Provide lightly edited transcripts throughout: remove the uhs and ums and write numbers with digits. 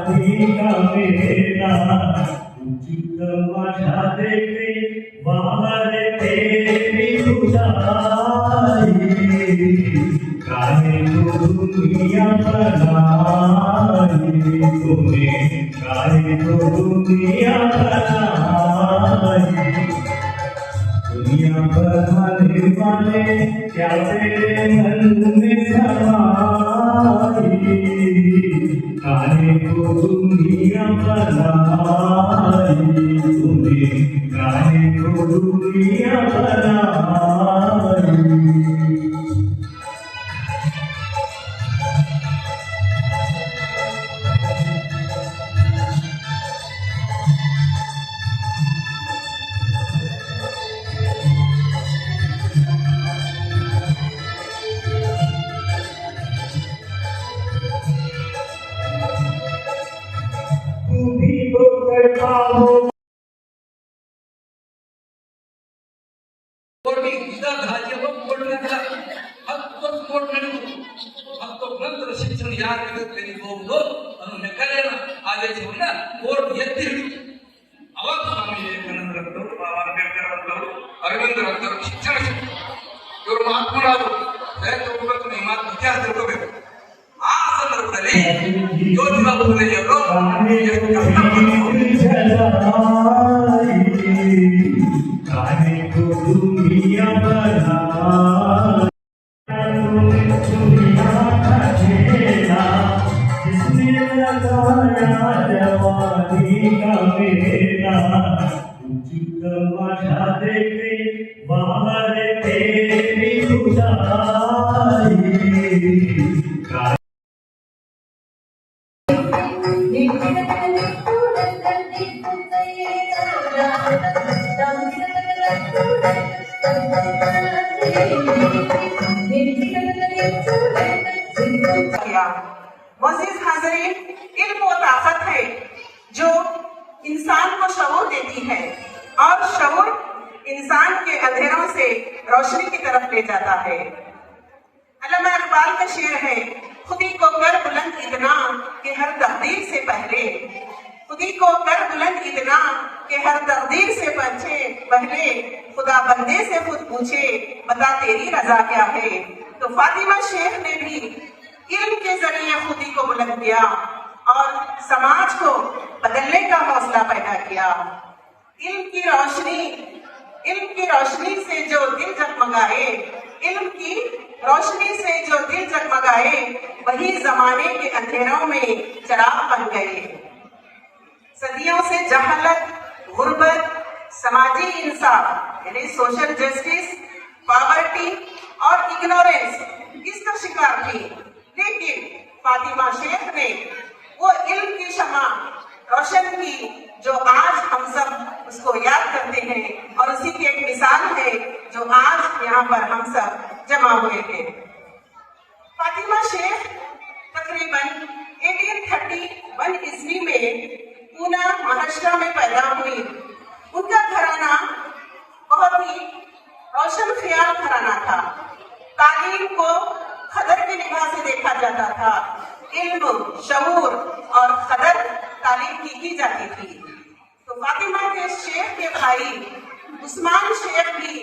का मेला तमाशा देखे बाहर तेरी खुदाई काहे तो दुनिया बनाई तूने काहे तो दुनिया बनाई दुनिया बनाने वाले क्या तेरे मन में समाई काहे को दुनिया बनाई तूने काहे को दुनिया बनाई ನಂತರ ಶಿಕ್ಷಣ ಯಾರು ಹೋಗುದು ಅದು ಮೆಕ್ಕಲೇನ ಆದೇಶವನ್ನ ಕೋರ್ಟ್ ಎತ್ತಿ ಹಿಡಿದು ಅವಾಗ ಸ್ವಾಮಿ ವಿವೇಕಾನಂದರಂತವರು ಬಾಬಾ ಅಂಬೇಡ್ಕರ್ ಅಂತವರು ಅರವಿಂದರ್ ಅಂತವರು ಶಿಕ್ಷಣ ಇವರು ಮಹಾತ್ಮರಾದರು ಹೋಗ್ಬೇಕು ನೀವು ಮಾತು ಇತಿಹಾಸ ತಿಳ್ಕೋಬೇಕು. ಆ ಸಂದರ್ಭದಲ್ಲಿ ಜ್ಯೋತಿಬಾ ಫುಲೆಯವರು ಎಷ್ಟು ಕಷ್ಟಪಟ್ಟು जवानी का मेला तमाशा देखे बाहर तेरी खुदाई मज़ीद हाज़रीन, इल्म वो ताकत है जो इंसान को शऊर देती है और शऊर इंसान के अंधेरों से रोशनी की तरफ ले जाता है। अल्लामा इकबाल का शेर है, खुदी को कर बुलंद इतना कि हर तकदीर से पहले, खुदी को कर बुलंद इतना कि हर तकदीर से पहले खुदा बंदे से खुद पूछे बता तेरी रजा क्या है। तो फातिमा शेख ने भी इल्म के जरिए खुदी को बुलंद किया और समाज को बदलने का हौसला पैदा किया। इल्म की रोशनी से जो दिल जगमगाए, इल्म की रोशनी से जो दिल जगमगाए, वही जमाने के अंधेरों में चिराग बन गए। सदियों से जहालत, गुर्बत, समाजी इंसाफ यानी सोशल जस्टिस, पॉवर्टी और इग्नोरेंस इसका शिकार थी, लेकिन फातिमा शेख ने वो इल्म की शमा रोशन की जो आज हम सब उसको याद करते हैं और उसी की एक मिसाल है जो आज यहाँ पर हम सब जमा हुए थे। फातिमा शेख तकरीबन 1831 ईस्वी में पूना महाराष्ट्र में पैदा हुई। उनका घराना बहुत ही रोशन ख्याल घराना था। तालीम को खदर की निगाह से देखा जाता था। इल्म, शऊर और खदर तालीम की जाती थी। तो फातिमा के शेख के भाई उस्मान शेख भी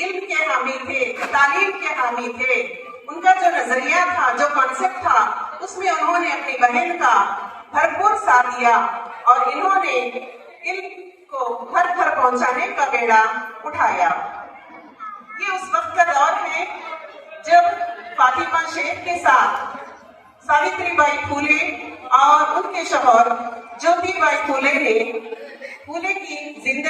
इल्म के हामी थे, तालीम के हामी थे। उनका जो नजरिया था, जो कॉन्सेप्ट था, उसमें उन्होंने अपनी बहन का भरपूर साथ दिया और इन्होंने इल्म को घर घर पहुंचाने का बेड़ा उठाया। ये उस वक्त का दौर है जब फातिमा शेख के साथ सावित्रीबाई फूले और उनके शौहर ज्योतिबाई फूले ने फूले की जिंदगी